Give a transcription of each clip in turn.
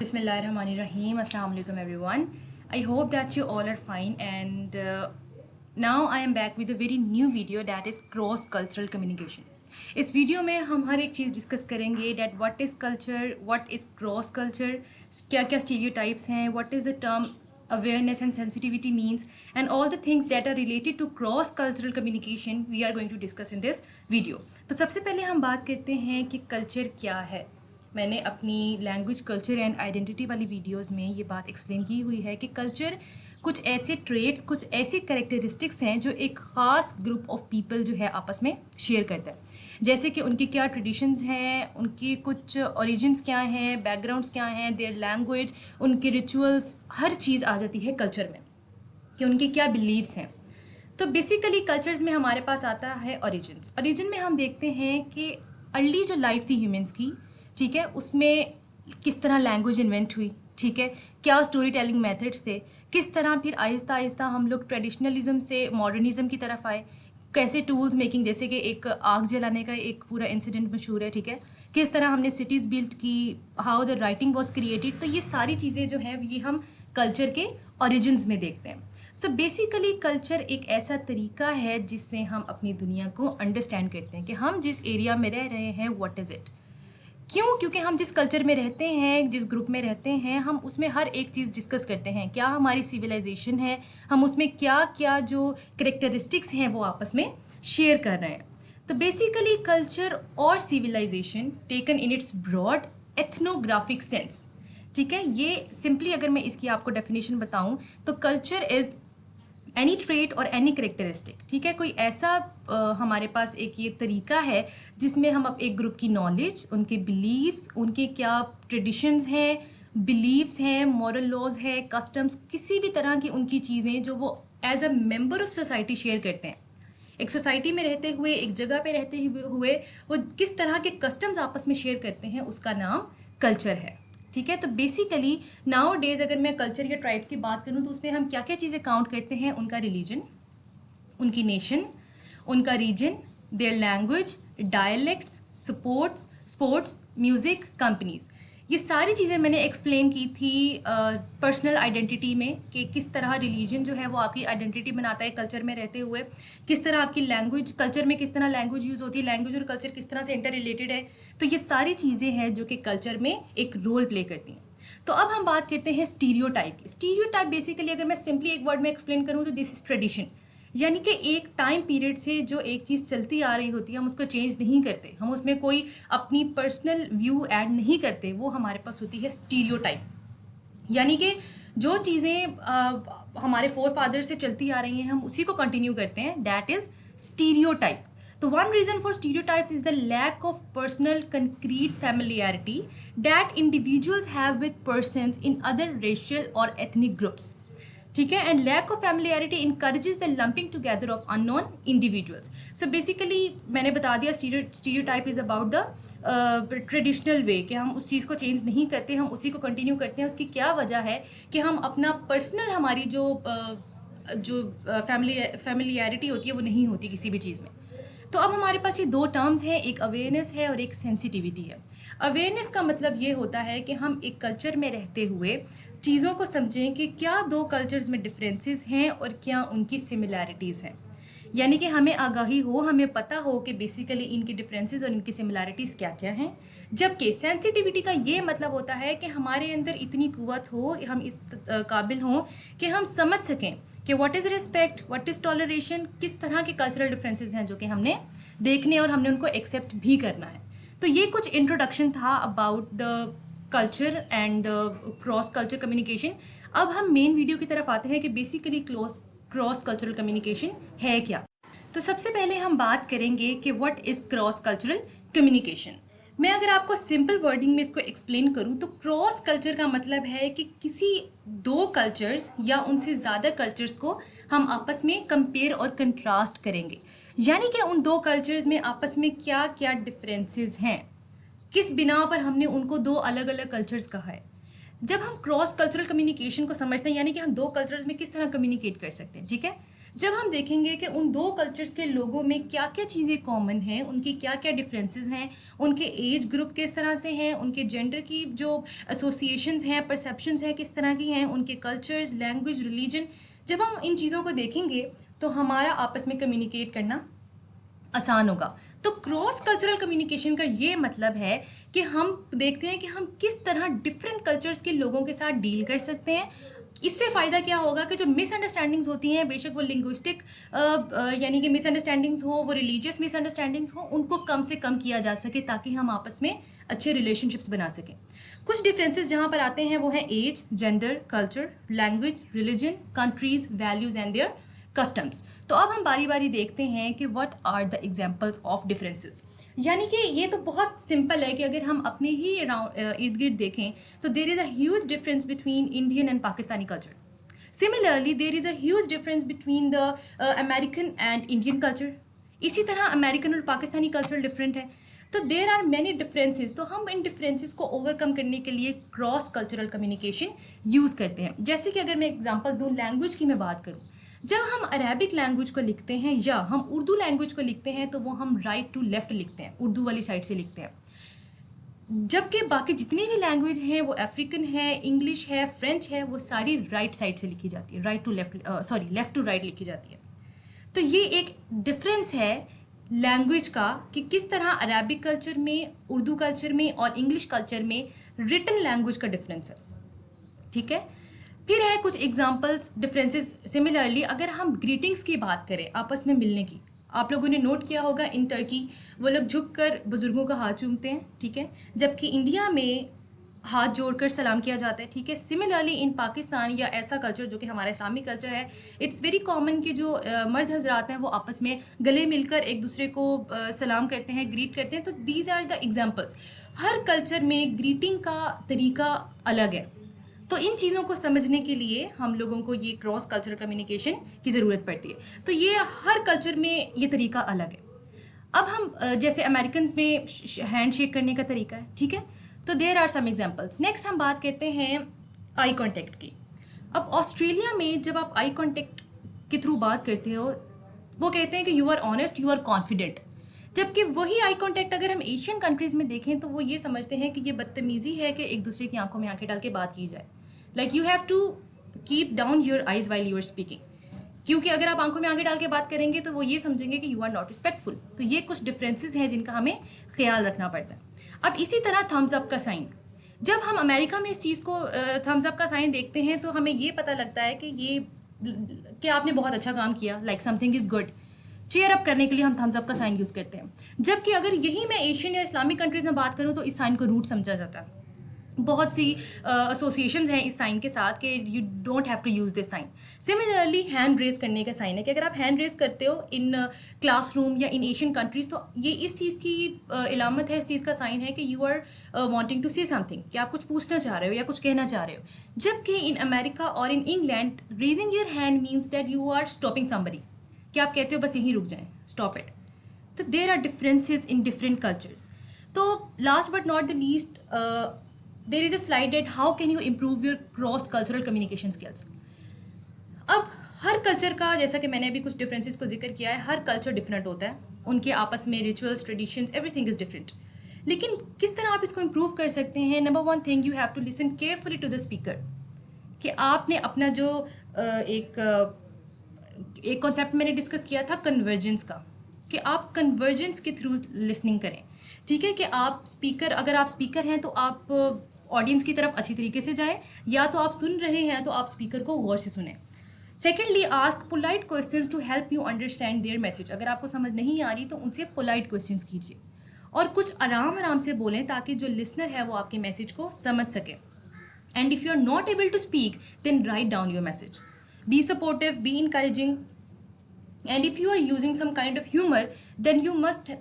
Bismillahirrahmanirrahim. Assalamu alaikum everyone. I hope that you all are fine and now I am back with a very new video that is cross cultural communication. इस video में हम हर एक चीज़ discuss करेंगे that what is culture, what is cross culture, क्या क्या stereotypes हैं, what is the term awareness and sensitivity means, and all the things that are related to cross cultural communication we are going to discuss in this video. तो सबसे पहले हम बात करते हैं कि कल्चर क्या है. मैंने अपनी लैंग्वेज कल्चर एंड आइडेंटिटी वाली वीडियोस में ये बात एक्सप्लेन की हुई है कि कल्चर कुछ ऐसे ट्रेट्स, कुछ ऐसी करेक्टरिस्टिक्स हैं जो एक ख़ास ग्रुप ऑफ पीपल जो है आपस में शेयर करता है. जैसे कि उनकी क्या ट्रेडिशंस हैं, उनकी कुछ ओरिजिन्स क्या हैं, बैकग्राउंड्स क्या हैं, देयर लैंग्वेज, उनके रिचुअल्स, हर चीज़ आ जाती है कल्चर में कि उनके क्या बिलीव्स हैं. तो बेसिकली कल्चर्स में हमारे पास आता है ओरिजिन्स. ओरिजिन में हम देखते हैं कि अर्ली जो लाइफ थी ह्यूमंस की, ठीक है, उसमें किस तरह लैंग्वेज इन्वेंट हुई, ठीक है, क्या स्टोरी टेलिंग मेथड्स थे, किस तरह फिर आहिस्ता आहिस्ता हम लोग ट्रेडिशनलिज्म से मॉडर्निज्म की तरफ आए, कैसे टूल्स मेकिंग, जैसे कि एक आग जलाने का एक पूरा इंसिडेंट मशहूर है, ठीक है, किस तरह हमने सिटीज़ बिल्ड की, how the writing was created. तो ये सारी चीज़ें जो हैं ये हम कल्चर के ओरिजिन्स में देखते हैं. सो बेसिकली कल्चर एक ऐसा तरीका है जिससे हम अपनी दुनिया को अंडरस्टैंड करते हैं कि हम जिस एरिया में रह रहे हैं व्हाट इज़ इट. क्यों? क्योंकि हम जिस कल्चर में रहते हैं, जिस ग्रुप में रहते हैं, हम उसमें हर एक चीज़ डिस्कस करते हैं. क्या हमारी सिविलाइजेशन है, हम उसमें क्या क्या जो करेक्टरिस्टिक्स हैं वो आपस में शेयर कर रहे हैं. तो बेसिकली कल्चर और civilisation taken in its broad ethnographic sense, ठीक है. ये सिंपली अगर मैं इसकी आपको डेफिनेशन बताऊं तो कल्चर इज़ एनी ट्रेट और एनी करेक्टरिस्टिक, ठीक है. कोई ऐसा हमारे पास एक ये तरीका है जिसमें हम अब एक ग्रुप की नॉलेज, उनके बिलीव्स, उनके क्या ट्रेडिशंस हैं, बिलीव्स हैं, मॉरल लॉज है, कस्टम्स, किसी भी तरह की उनकी चीज़ें जो वो as a member of society share करते हैं. एक सोसाइटी में रहते हुए, एक जगह पे रहते हुए वो किस तरह के कस्टम्स आपस में शेयर करते हैं, उसका नाम कल्चर है, ठीक है. तो बेसिकली नाउ डेज अगर मैं कल्चर या ट्राइब्स की बात करूं तो उसमें हम क्या क्या चीज़ें काउंट करते हैं. उनका रिलीजन, उनकी नेशन, उनका region, their language, dialects, sports, music, companies. ये सारी चीज़ें मैंने एक्सप्लेन की थी पर्सनल आइडेंटिटी में कि किस तरह रिलीजन जो है वो आपकी आइडेंटिटी बनाता है कल्चर में रहते हुए, किस तरह आपकी लैंग्वेज, कल्चर में किस तरह लैंग्वेज यूज़ होती है, लैंग्वेज और कल्चर किस तरह से इंटर रिलेटेड है. तो ये सारी चीज़ें हैं जो कि कल्चर में एक रोल प्ले करती हैं. तो अब हम बात करते हैं स्टीरियोटाइप की. स्टीरियोटाइप बेसिकली अगर मैं सिंपली एक वर्ड में एक्सप्लेन करूँ तो दिस इज़ ट्रेडिशन, यानी कि एक टाइम पीरियड से जो एक चीज़ चलती आ रही होती है हम उसको चेंज नहीं करते, हम उसमें कोई अपनी पर्सनल व्यू ऐड नहीं करते, वो हमारे पास होती है स्टीरियोटाइप. यानी कि जो चीज़ें हमारे फोर फादर से चलती आ रही हैं हम उसी को कंटिन्यू करते हैं, दैट इज़ स्टीरियोटाइप. तो one reason for stereotypes is the lack of personal concrete familiarity that individuals have with persons in other racial और एथनिक ग्रुप्स, ठीक है. And lack of familiarity encourages the lumping together of unknown individuals. So basically मैंने बता दिया stereotype is about the traditional way कि हम उस चीज़ को चेंज नहीं करते, हम उसी को कंटिन्यू करते हैं. उसकी क्या वजह है कि हम अपना पर्सनल, हमारी जो फैमिलियरिटी होती है वो नहीं होती किसी भी चीज़ में. तो अब हमारे पास ये दो टर्म्स हैं, एक अवेयरनेस है और एक सेंसिटिविटी है. अवेयरनेस का मतलब ये होता है कि हम एक कल्चर में रहते हुए चीज़ों को समझें कि क्या दो कल्चर्स में डिफरेंसेस हैं और क्या उनकी सिमिलैरिटीज़ हैं. यानी कि हमें आगाही हो, हमें पता हो कि बेसिकली इनकी डिफरेंसेस और इनकी सिमिलैरिटीज़ क्या क्या हैं. जबकि सेंसिटिविटी का ये मतलब होता है कि हमारे अंदर इतनी कुव्वत हो, हम इस काबिल हों कि हम समझ सकें कि what is respect, what is toleration, किस तरह के कल्चरल डिफरेंसेस हैं जो कि हमने देखने और हमने उनको एक्सेप्ट भी करना है. तो ये कुछ इंट्रोडक्शन था about the culture and cross culture communication. अब हम मेन वीडियो की तरफ आते हैं कि बेसिकली क्रॉस कल्चरल कम्युनिकेशन है क्या. तो सबसे पहले हम बात करेंगे कि what is cross cultural communication. मैं अगर आपको सिंपल वर्डिंग में इसको एक्सप्लेन करूं तो क्रॉस कल्चर का मतलब है कि किसी दो कल्चर्स या उनसे ज़्यादा कल्चर्स को हम आपस में कंपेयर और कंट्रास्ट करेंगे. यानी कि उन दो कल्चर्स में आपस में क्या क्या डिफरेंसेस हैं, किस बिना पर हमने उनको दो अलग अलग कल्चर्स कहा है. जब हम क्रॉस कल्चरल कम्युनिकेशन को समझते हैं यानी कि हम दो कल्चर्स में किस तरह कम्युनिकेट कर सकते हैं, ठीक है. जब हम देखेंगे कि उन दो कल्चर्स के लोगों में क्या क्या चीज़ें कॉमन हैं, उनकी क्या क्या डिफरेंसेस हैं, उनके एज ग्रुप किस तरह से हैं, उनके जेंडर की जो एसोसिएशंस हैं, परसेप्शंस हैं किस तरह की हैं, उनके कल्चर्स, लैंग्वेज, रिलीजन, जब हम इन चीज़ों को देखेंगे तो हमारा आपस में कम्युनिकेट करना आसान होगा। तो क्रॉस कल्चरल कम्युनिकेशन का ये मतलब है कि हम देखते हैं कि हम किस तरह डिफरेंट कल्चर्स के लोगों के साथ डील कर सकते हैं। इससे फ़ायदा क्या होगा कि जो मिसअंडरस्टैंडिंग्स होती हैं, बेशक वो लिंग्विस्टिक यानी कि मिसअंडरस्टैंडिंग्स हो, वो रिलीजियस मिसअंडरस्टैंडिंग्स हो, उनको कम से कम किया जा सके ताकि हम आपस में अच्छे रिलेशनशिप्स बना सकें। कुछ डिफरेंसेस जहाँ पर आते हैं वो हैं age, gender, culture, language, religion, countries, values and their customs. तो अब हम बारी बारी देखते हैं कि what are the examples of differences. यानी कि ये तो बहुत सिंपल है कि अगर हम अपने ही इर्द गिर्द देखें तो there is a huge difference between Indian and Pakistani culture. Similarly there is a huge difference between the American and Indian culture. इसी तरह अमेरिकन और पाकिस्तानी कल्चर डिफरेंट है। तो देर आर मैनी डिफरेंसेस। तो हम इन डिफरेंसेस को ओवरकम करने के लिए क्रॉस कल्चरल कम्युनिकेशन यूज़ करते हैं। जैसे कि अगर मैं एग्जांपल दूँ, लैंग्वेज की मैं बात करूँ, जब हम अरेबिक लैंग्वेज को लिखते हैं या हम उर्दू लैंग्वेज को लिखते हैं तो वो हम राइट टू लेफ्ट लिखते हैं, उर्दू वाली साइड से लिखते हैं। जबकि बाकी जितनी भी लैंग्वेज हैं, वो अफ्रीकन है, इंग्लिश है, फ्रेंच है, वो सारी राइट साइड से लिखी जाती है, right to left, sorry left to right लिखी जाती है। तो ये एक डिफरेंस है लैंग्वेज का कि किस तरह अरेबिक कल्चर में, उर्दू कल्चर में और इंग्लिश कल्चर में रिटन लैंग्वेज का डिफरेंस है। ठीक है, फिर है कुछ एग्जांपल्स डिफरेंसेस। सिमिलरली अगर हम ग्रीटिंग्स की बात करें, आपस में मिलने की, आप लोगों ने नोट किया होगा इन टर्की वो लोग झुककर बुजुर्गों का हाथ चूमते हैं, ठीक है, जबकि इंडिया में हाथ जोड़कर सलाम किया जाता है। ठीक है, सिमिलरली इन पाकिस्तान या ऐसा कल्चर जो कि हमारा इस्लामिक कल्चर है, इट्स वेरी कॉमन कि जो मर्द हजरात हैं वो आपस में गले मिलकर एक दूसरे को सलाम करते हैं, ग्रीट करते हैं। तो दीज आर द एग्जांपल्स। हर कल्चर में ग्रीटिंग का तरीका अलग है। तो इन चीज़ों को समझने के लिए हम लोगों को ये क्रॉस कल्चरल कम्युनिकेशन की ज़रूरत पड़ती है। तो ये हर कल्चर में ये तरीका अलग है। अब हम जैसे अमेरिकन में हैंड शेक करने का तरीका है, ठीक है, तो there are some examples. Next हम बात करते हैं आई कांटेक्ट की। अब ऑस्ट्रेलिया में जब आप आई कांटेक्ट के थ्रू बात करते हो, वो कहते हैं कि you are honest, you are confident. जबकि वही आई कांटेक्ट अगर हम एशियन कंट्रीज में देखें तो वो ये समझते हैं कि ये बदतमीज़ी है कि एक दूसरे की आंखों में आंखें डाल के बात की जाए। Like you have to keep down your eyes while you are speaking, क्योंकि अगर आप आंखों में आंखें डाल के बात करेंगे तो वो ये समझेंगे कि यू आर नॉट रिस्पेक्टफुल। तो ये कुछ डिफरेंसेस हैं जिनका हमें ख्याल रखना पड़ता है। अब इसी तरह थम्स अप का साइन, जब हम अमेरिका में इस चीज़ को थम्स अप का साइन देखते हैं तो हमें ये पता लगता है कि ये कि आपने बहुत अच्छा काम किया, like something is good. Cheer up करने के लिए हम थम्स अप का साइन यूज़ करते हैं। जबकि अगर यही मैं एशियन या इस्लामिक कंट्रीज़ में बात करूँ तो इस साइन को रूट समझा जाता है। बहुत सी एसोसिएशंस हैं इस साइन के साथ कि you don't have to use this sign. Similarly hand raise करने का साइन है कि अगर आप हैंड रेज करते हो इन क्लासरूम या इन एशियन कंट्रीज़ तो ये इस चीज़ की इलामत है, इस चीज़ का साइन है कि you are wanting to say something, कि आप कुछ पूछना चाह रहे हो या कुछ कहना चाह रहे हो। जबकि इन अमेरिका और in England raising your hand means that you are stopping somebody, कि आप कहते हो बस यहीं रुक जाएं, स्टॉप इट। तो there are differences in different cultures. तो last but not the least, there is a slide that how can you improve your cross cultural communication skills। अब हर कल्चर का, जैसा कि मैंने अभी कुछ डिफरेंसेस को जिक्र किया है, हर कल्चर डिफरेंट होता है, उनके आपस में rituals, traditions, everything is different. लेकिन किस तरह आप इसको इम्प्रूव कर सकते हैं? Number one thing, you have to listen carefully to the speaker. कि आपने अपना जो एक कॉन्सेप्ट मैंने डिस्कस किया था कन्वर्जेंस का, कि आप कन्वर्जेंस के थ्रू लिसनिंग करें। ठीक है, कि आप स्पीकर, अगर आप स्पीकर हैं तो आप ऑडियंस की तरफ अच्छी तरीके से जाएं, या तो आप सुन रहे हैं तो आप स्पीकर को गौर से सुनें। Secondly, ask polite questions to help you understand their message. अगर आपको समझ नहीं आ रही तो उनसे पोलाइट क्वेश्चंस कीजिए और कुछ आराम आराम से बोलें ताकि जो लिसनर है वो आपके मैसेज को समझ सके। And if you are not able to speak then write down your message. Be supportive, be encouraging, and if you are using some kind of humour then you must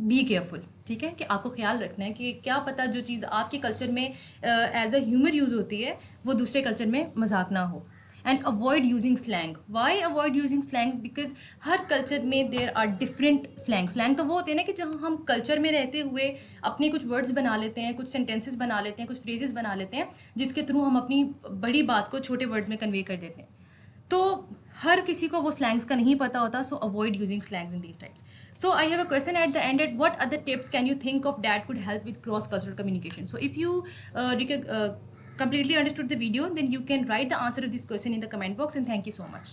be careful. ठीक है, कि आपको ख्याल रखना है कि क्या पता जो चीज़ आपके कल्चर में एज अ ह्यूमर यूज़ होती है वो दूसरे कल्चर में मजाक ना हो। And avoid using slang. Why avoid using slangs? Because हर कल्चर में there are different slang. Slang तो वो होते हैं ना कि जहाँ हम कल्चर में रहते हुए अपने कुछ वर्ड्स बना लेते हैं, कुछ सेंटेंसेस बना लेते हैं, कुछ फ्रेजेस बना लेते हैं, जिसके थ्रू हम अपनी बड़ी बात को छोटे वर्ड्स में कन्वे कर देते हैं। तो हर किसी को वो स्लैंग्स का नहीं पता होता, so avoid using slangs in these types. So I have a question at the end, at what other tips can you think of that could help with cross cultural communication? So if you completely understood the video, then you can write the answer of this question in the comment box, and thank you so much.